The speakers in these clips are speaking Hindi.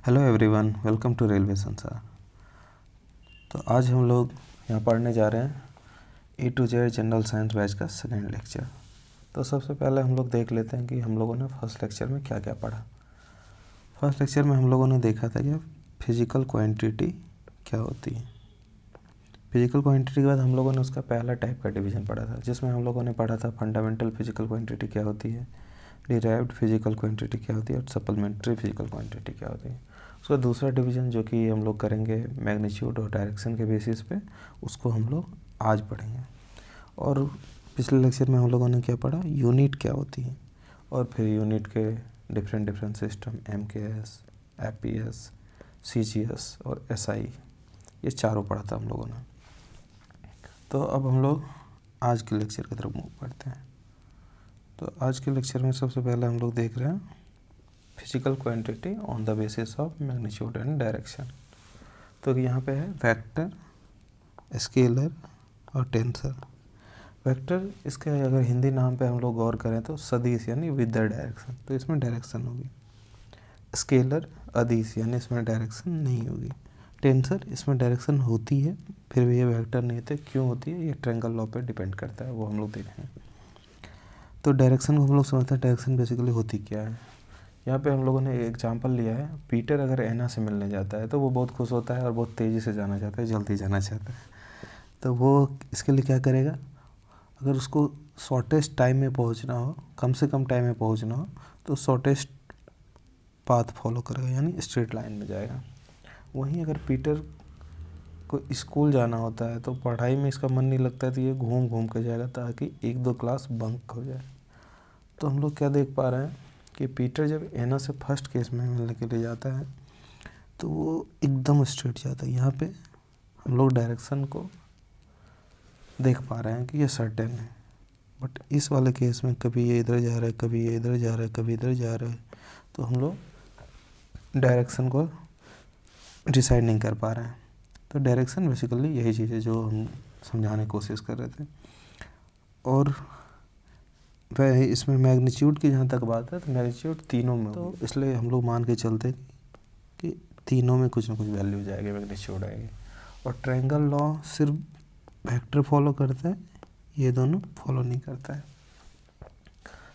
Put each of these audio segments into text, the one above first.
Hello everyone, welcome to railway Sansar. तो आज हम लोग यहाँ पढ़ने जा रहे हैं A to Z general science batch का सेकेंड लेक्चर। तो सबसे पहले हम लोग देख लेते हैं कि हम लोगों ने फर्स्ट लेक्चर में क्या क्या पढ़ा। फर्स्ट लेक्चर में हम लोगों ने देखा था कि फिजिकल क्वांटिटी क्या होती है। फिजिकल क्वांटिटी के बाद हम लोगों ने उसका पहला टाइप का डिवीज़न पढ़ा था, जिसमें हम लोगों ने पढ़ा था फंडामेंटल फिजिकल क्वांटिटी क्या होती है, डिराइव्ड फिजिकल क्वांटिटी क्या होती है और सप्लीमेंट्री फिजिकल क्वांटिटी क्या होती है। उसका दूसरा डिवीज़न जो कि हम लोग करेंगे मैग्नीट्यूड और डायरेक्शन के बेसिस पे, उसको हम लोग आज पढ़ेंगे। और पिछले लेक्चर में हम लोगों ने क्या पढ़ा, यूनिट क्या होती है, और फिर यूनिट के different system MKS, FPS, CGS और SI, ये चारों पढ़ा था हम लोगों ने। तो अब हम लोग आज के लेक्चर की तरफ मूव करते हैं। तो आज के लेक्चर में सबसे पहले हम लोग देख रहे हैं physical quantity on the basis of magnitude and direction. तो यहाँ पे है वेक्टर, स्केलर और टेंसर। वेक्टर, इसके अगर हिंदी नाम पे हम लोग गौर करें तो सदिश यानी विद द डायरेक्शन, तो इसमें डायरेक्शन होगी। स्केलर अदिश यानी इसमें डायरेक्शन नहीं होगी। टेंसर, इसमें डायरेक्शन होती है फिर भी ये वेक्टर नहीं होते। क्यों होती है, ये ट्रायंगल लॉ पे डिपेंड करता है, वो हम लोग देखेंगे। तो डायरेक्शन को हम लोग समझते हैं, डायरेक्शन बेसिकली होती क्या है। यहाँ पे हम लोगों ने एग्जांपल लिया है, पीटर अगर एना से मिलने जाता है तो वो बहुत खुश होता है और बहुत तेज़ी से जाना चाहता है, जल्दी जाना चाहता है। तो वो इसके लिए क्या करेगा, अगर उसको शॉर्टेस्ट टाइम में पहुँचना हो, कम से कम टाइम में पहुँचना हो, तो शॉर्टेस्ट पाथ फॉलो करेगा यानी स्ट्रेट लाइन में जाएगा। वहीं अगर पीटर को स्कूल जाना होता है तो पढ़ाई में इसका मन नहीं लगता है, तो ये घूम घूम के जाएगा ताकि 1-2 क्लास बंक हो जाए। तो हम लोग क्या देख पा रहे हैं कि पीटर जब एना से फर्स्ट केस में मिलने के लिए जाता है तो वो एकदम स्ट्रेट जाता है। यहाँ पे हम लोग डायरेक्शन को देख पा रहे हैं कि ये सर्टेन है, बट इस वाले केस में कभी ये इधर जा रहा है, कभी ये इधर जा रहा है, कभी इधर जा रहा है, तो हम लोग डायरेक्शन को डिसाइड नहीं कर पा रहे हैं। तो डायरेक्शन बेसिकली यही चीज़ है जो हम समझाने की कोशिश कर रहे थे। और वह इसमें मैग्नीट्यूड की जहाँ तक बात है तो मैग्नीट्यूड तीनों में, तो इसलिए हम लोग मान के चलते कि तीनों में कुछ ना कुछ वैल्यू जाएगी, मैग्नीट्यूड आएगी। और ट्रायंगल लॉ सिर्फ वेक्टर फॉलो करता है, ये दोनों फॉलो नहीं करता है।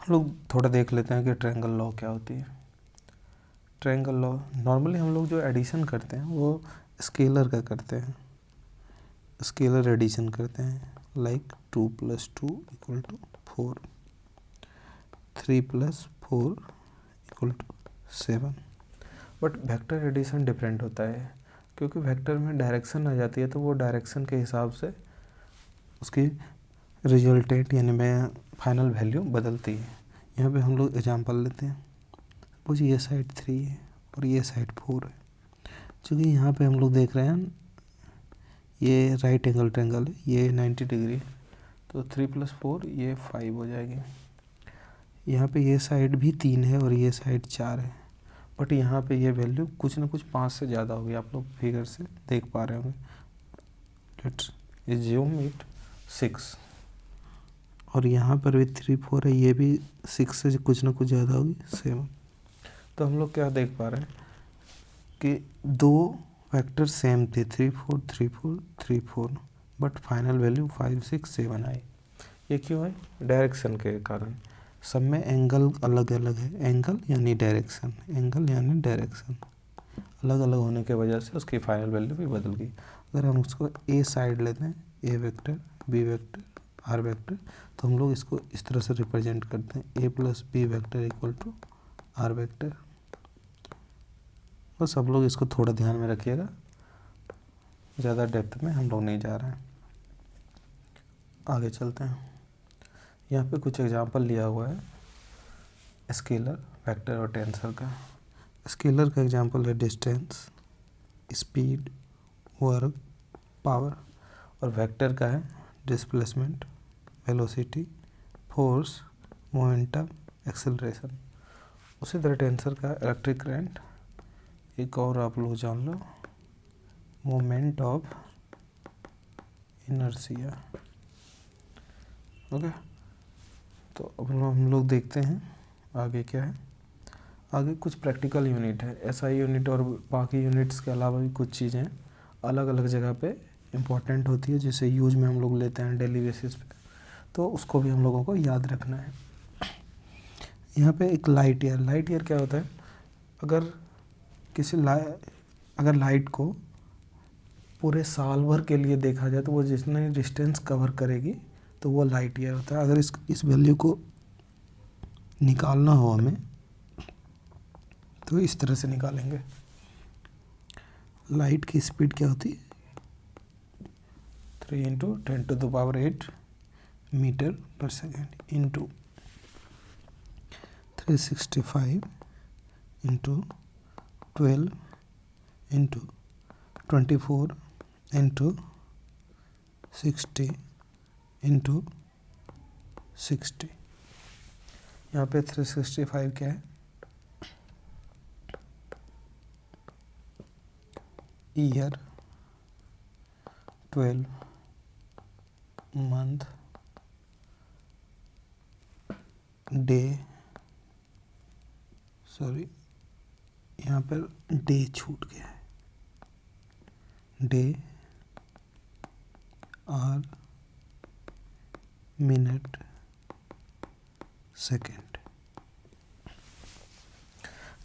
हम लोग थोड़ा देख लेते हैं कि ट्रायंगल लॉ क्या होती है। ट्रायंगल लॉ नॉर्मली हम लोग जो एडिशन करते हैं वो स्केलर का करते हैं, स्केलर एडिशन करते हैं, like 2 + 2 = 4, 3 + 4 = 7। But vector addition different होता है, क्योंकि वेक्टर में डायरेक्शन आ जाती है तो वो डायरेक्शन के हिसाब से उसकी रिजल्टेंट यानी में फाइनल वैल्यू बदलती है। यहाँ पे हम लोग एग्जांपल लेते हैं, सपोज ये साइड 3 है और ये साइड 4 है। चूँकि यहाँ पे हम लोग देख रहे हैं ये राइट एंगल ट्रायंगल है, ये 90 डिग्री है, तो 3 + 4 ये 5 हो जाएगी। यहाँ पे ये साइड भी 3 है और ये साइड 4 है, बट यहाँ पे ये वैल्यू कुछ ना कुछ 5 से ज़्यादा होगी, आप लोग फिगर से देख पा रहे होंगे। लेट्स एज्यूम इट 6, और यहाँ पर भी 3 4 है, ये भी 6 से कुछ ना कुछ ज़्यादा होगी 7। तो हम लोग क्या देख पा रहे हैं कि दो वेक्टर सेम थे, 3 4 3 4 3 4, बट फाइनल वैल्यू 5 6 7 आई। ये क्यों है, डायरेक्शन के कारण। सब में एंगल अलग अलग है, एंगल यानी डायरेक्शन, एंगल यानी डायरेक्शन अलग अलग होने की वजह से उसकी फाइनल वैल्यू भी बदल गई। अगर हम उसको ए साइड लेते हैं, A vector, B vector, R vector, तो हम लोग इसको इस तरह से रिप्रेजेंट करते हैं, a + b vector = R vector. बस सब लोग इसको थोड़ा ध्यान में रखिएगा, ज़्यादा डेप्थ में हम लोग नहीं जा रहे हैं। आगे चलते हैं। यहाँ पे कुछ एग्जांपल लिया हुआ है स्केलर, वेक्टर और टेंसर का। स्केलर का एग्जांपल है डिस्टेंस, स्पीड, वर्क, पावर। और वेक्टर का है displacement, velocity, force, momentum, acceleration. उसी तरह टेंसर का इलेक्ट्रिक करंट, एक और आप लोग जान लो, मोमेंट ऑफ इनर्शिया। ओके, तो अब हम लोग देखते हैं आगे क्या है। आगे कुछ प्रैक्टिकल यूनिट है, एसआई यूनिट और बाकी यूनिट्स के अलावा भी कुछ चीज़ें अलग अलग जगह पे इम्पोर्टेंट होती है, जिसे यूज में हम लोग लेते हैं डेली बेसिस पे, तो उसको भी हम लोगों को याद रखना है। यहाँ पे एक लाइट ईयर क्या होता है, अगर अगर लाइट को पूरे साल भर के लिए देखा जाए तो वो जितने डिस्टेंस कवर करेगी तो वो लाइट ईयर होता है। अगर इस वैल्यू को निकालना हो हमें तो इस तरह से निकालेंगे। लाइट की स्पीड क्या होती है, 3 × 10⁸ मीटर पर second into 365 into 12 into 24 into 60 into 60। यहाँ पे 365 क्या है, ईयर, 12 मंथ, डे, सॉरी यहाँ पर डे छूट गया है, डे, आवर, मिनट, सेकेंड।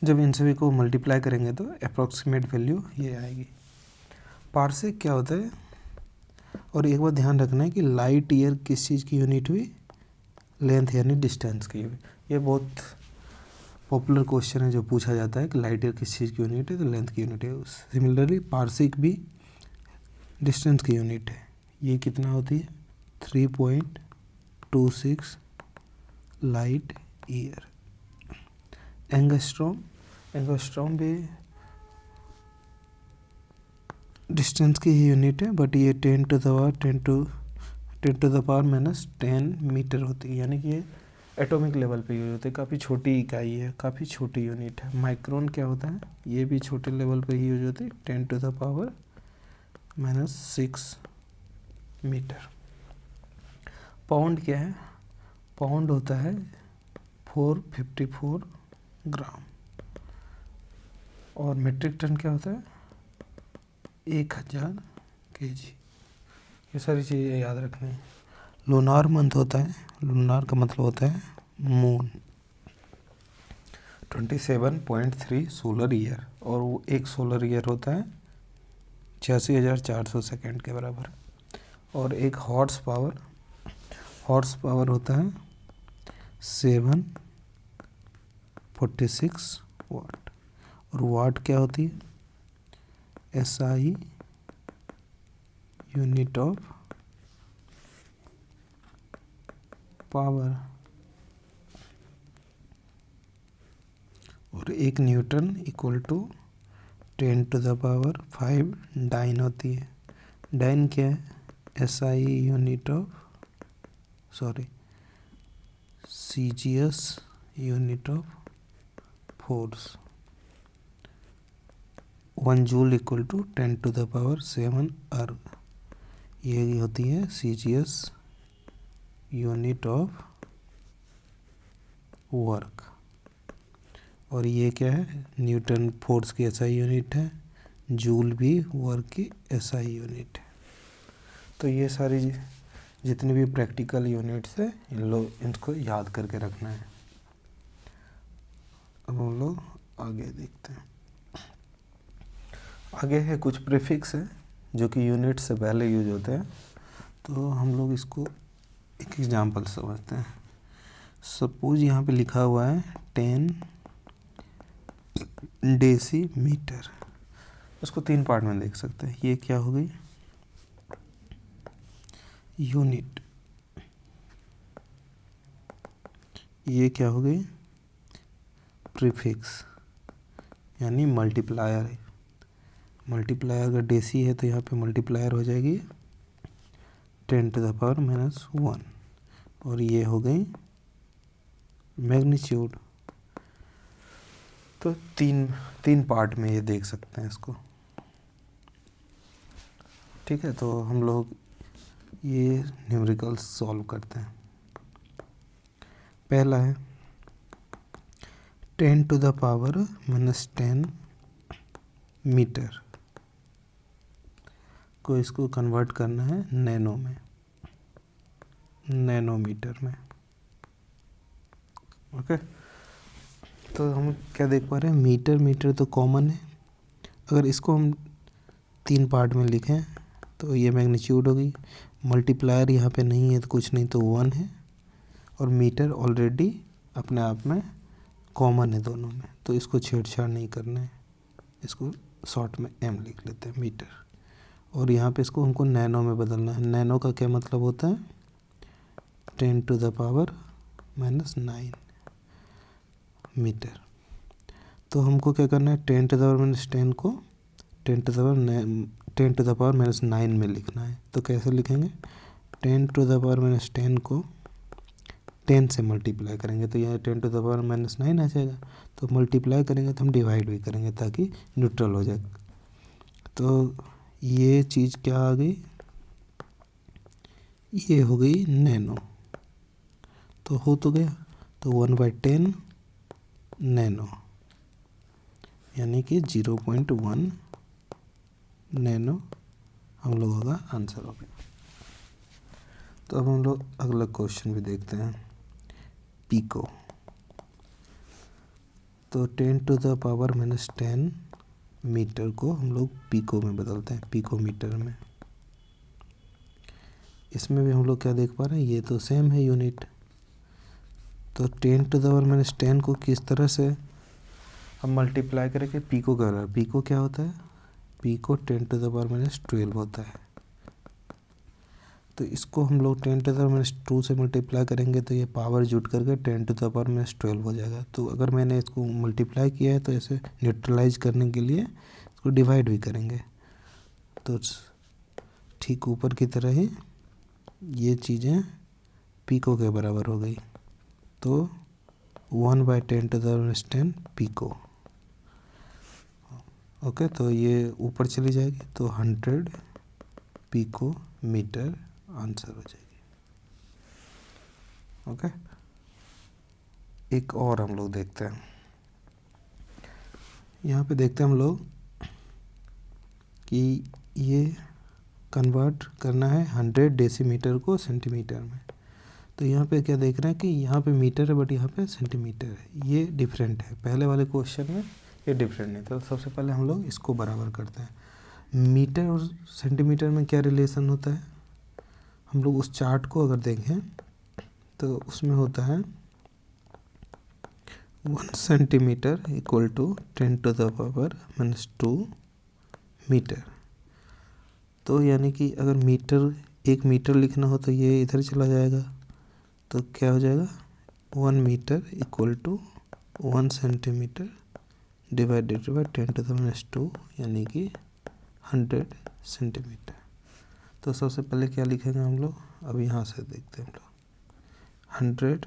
जब इन सभी को मल्टीप्लाई करेंगे तो अप्रॉक्सीमेट वैल्यू ये आएगी। पार्सेक क्या होता है, और एक बात ध्यान रखना है कि लाइट ईयर किस चीज़ की यूनिट हुई, लेंथ यानी डिस्टेंस की हुई। ये बहुत पॉपुलर क्वेश्चन है जो पूछा जाता है कि लाइट ईयर किस चीज़ की यूनिट है, तो लेंथ की यूनिट है। सिमिलरली पार्सेक भी डिस्टेंस की यूनिट है। ये कितना होती है, 3.26 लाइट ईयर। एंगस्ट्रॉम भी डिस्टेंस की ही यूनिट है, बट ये 10 टू द पावर -10 मीटर होती है, यानी कि ये एटॉमिक लेवल पे यूज होती है, काफ़ी छोटी इकाई है, काफ़ी छोटी यूनिट है। माइक्रोन क्या होता है, ये भी छोटे लेवल पे ही यूज होती है, 10 to the power -6 metre. Pound क्या है, पाउंड होता है 454 ग्राम। और मेट्रिक टन क्या होता है, 1000 kg। ये सारी चीज़ें याद रखनी है। लूनार मंथ होता है, लूनार का मतलब होता है मून, 27.3 सोलर ईयर, और वो एक सोलर ईयर होता है 86,400 सेकेंड के बराबर। और एक हॉर्स पावर होता है 746 वाट। और वाट क्या होती है, SI यूनिट ऑफ पावर। और एक न्यूटन इक्वल टू 10⁵ डाइन होती है। डाइन क्या है, SI unit of CGS unit of force. 1 joule equal to 10⁷ erg. ये होती है CGS यूनिट ऑफ वर्क। और ये क्या है, न्यूटन फोर्स की SI यूनिट है, जूल भी वर्क की SI यूनिट है। तो ये सारी जितनी भी प्रैक्टिकल यूनिट्स है इनको याद करके रखना है। अब हम लोग आगे देखते हैं। आगे है कुछ प्रीफिक्स है जो कि यूनिट से पहले यूज होते हैं, तो हम लोग इसको एक एग्जांपल समझते हैं। सपोज यहाँ पे लिखा हुआ है 10 डेसीमीटर। इसको 3 पार्ट में देख सकते हैं। ये क्या हो गई, यूनिट। ये क्या हो गई, प्रीफिक्स यानी मल्टीप्लायर है। मल्टीप्लायर अगर डेसी है तो यहाँ पे मल्टीप्लायर हो जाएगी 10⁻⁻1। और ये हो गई मैग्नीट्यूड। तो तीन पार्ट में ये देख सकते हैं इसको। ठीक है, तो हम लोग ये न्यूमेरिकल्स सॉल्व करते हैं। पहला है 10⁻⁻10 मीटर को इसको कन्वर्ट करना है नैनो में, नैनोमीटर में। ओके, तो हम क्या देख पा रहे हैं, मीटर मीटर तो कॉमन है। अगर इसको हम 3 पार्ट में लिखें तो ये मैग्नीट्यूड होगी, मल्टीप्लायर यहाँ पे नहीं है तो कुछ नहीं तो 1 है, और मीटर ऑलरेडी अपने आप में कॉमन है दोनों में, तो इसको छेड़छाड़ नहीं करना है, इसको शॉर्ट में m लिख लेते हैं मीटर। और यहाँ पे इसको हमको नैनो में बदलना है। नैनो का क्या मतलब होता है, 10⁻⁻9 मीटर। तो हमको क्या करना है, 10⁻⁻10 को 10⁻⁻9 में लिखना है। तो कैसे लिखेंगे, 10⁻⁻10 को 10 से मल्टीप्लाई करेंगे तो यह 10⁻⁻9 आ जाएगा। तो मल्टीप्लाई करेंगे तो हम डिवाइड भी करेंगे ताकि न्यूट्रल हो जाए। तो ये चीज़ क्या आ गई, ये हो गई नैनो। तो हो तो गया, तो 1/10 नैनो यानी कि 0.1 नैनो हम लोगों का आंसर हो गया। तो अब हम लोग अगला क्वेश्चन भी देखते हैं, पीको। तो 10⁻⁻10 मीटर को हम लोग पीको में बदलते हैं, पीको मीटर में। इसमें भी हम लोग क्या देख पा रहे हैं, ये तो सेम है यूनिट। तो 10⁻10 को किस तरह से हम मल्टीप्लाई करेंगे, पीको कर रहा है। पीको क्या होता है, पीको 10⁻12 होता है। तो इसको हम लोग 10⁻2 से मल्टीप्लाई करेंगे तो ये पावर जुट करके 10⁻12 हो जाएगा। तो अगर मैंने इसको मल्टीप्लाई किया है तो ऐसे न्यूट्रलाइज करने के लिए इसको डिवाइड भी करेंगे। तो ठीक ऊपर की तरह ही ये चीज़ें पीको के बराबर हो गई। तो 1/10⁻10 पीको। ओके, तो ये ऊपर चली जाएगी तो 100 पीको मीटर आंसर हो जाएगी। ओके, एक और हम लोग देखते हैं। यहाँ पे देखते हैं हम लोग कि ये कन्वर्ट करना है 100 डेसीमीटर को सेंटीमीटर में। तो यहाँ पे क्या देख रहे हैं कि यहाँ पे मीटर है बट यहाँ पे सेंटीमीटर है, ये डिफरेंट है। पहले वाले क्वेश्चन में ये डिफरेंट नहीं। तो सबसे पहले हम लोग इसको बराबर करते हैं। मीटर और सेंटीमीटर में क्या रिलेशन होता है, हम लोग उस चार्ट को अगर देखें तो उसमें होता है 1 सेंटीमीटर इक्वल टू 10⁻⁻2 मीटर। तो यानी कि अगर मीटर 1 मीटर लिखना हो तो ये इधर चला जाएगा, तो क्या हो जाएगा 1 metre equal to 1 centimetre divided by 10⁻2 यानी कि 100 सेंटीमीटर। तो सबसे पहले क्या लिखेंगे हम लोग, अब यहाँ से देखते हैं हम लोग 100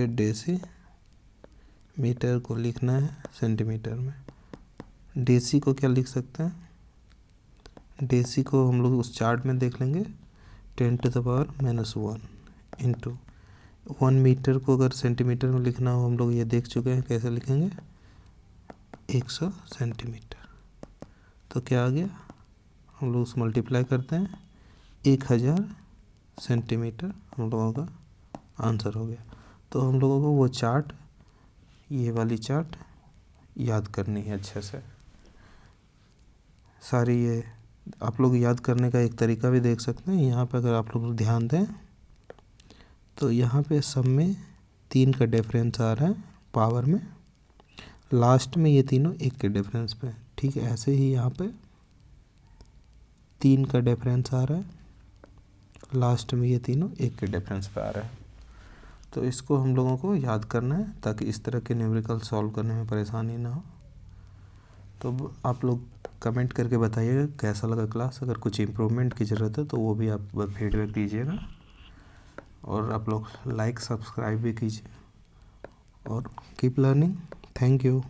डेसी मीटर को लिखना है सेंटीमीटर में। डेसी को क्या लिख सकते हैं, डेसी को हम लोग उस चार्ट में देख लेंगे 10⁻⁻1 इंटू 1 मीटर को अगर सेंटीमीटर में लिखना हो हम लोग ये देख चुके हैं कैसे लिखेंगे 100 सेंटीमीटर। तो क्या आ गया, हम लोग उस मल्टीप्लाई करते हैं 1000 सेंटीमीटर हम लोगों का आंसर हो गया। तो हम लोगों को वो चार्ट, ये वाली चार्ट याद करनी है अच्छे से। सारी ये आप लोग याद करने का एक तरीका भी देख सकते हैं। यहाँ पे अगर आप लोग ध्यान दें तो यहाँ पे सब में 3 का डिफरेंस आ रहा है पावर में, लास्ट में ये तीनों 1 के डिफरेंस पे। ठीक है, ऐसे ही यहाँ पे 3 का डिफरेंस आ रहा है, लास्ट में ये तीनों 1 के डिफरेंस पे आ रहा है। तो इसको हम लोगों को याद करना है ताकि इस तरह के न्यूमेरिकल सॉल्व करने में परेशानी ना हो। तो आप लोग कमेंट करके बताइएगा कैसा लगा क्लास। अगर कुछ इम्प्रूवमेंट की ज़रूरत है तो वो भी आप फीडबैक दीजिएगा, और आप लोग लाइक सब्सक्राइब भी कीजिए, और कीप लर्निंग। Thank you.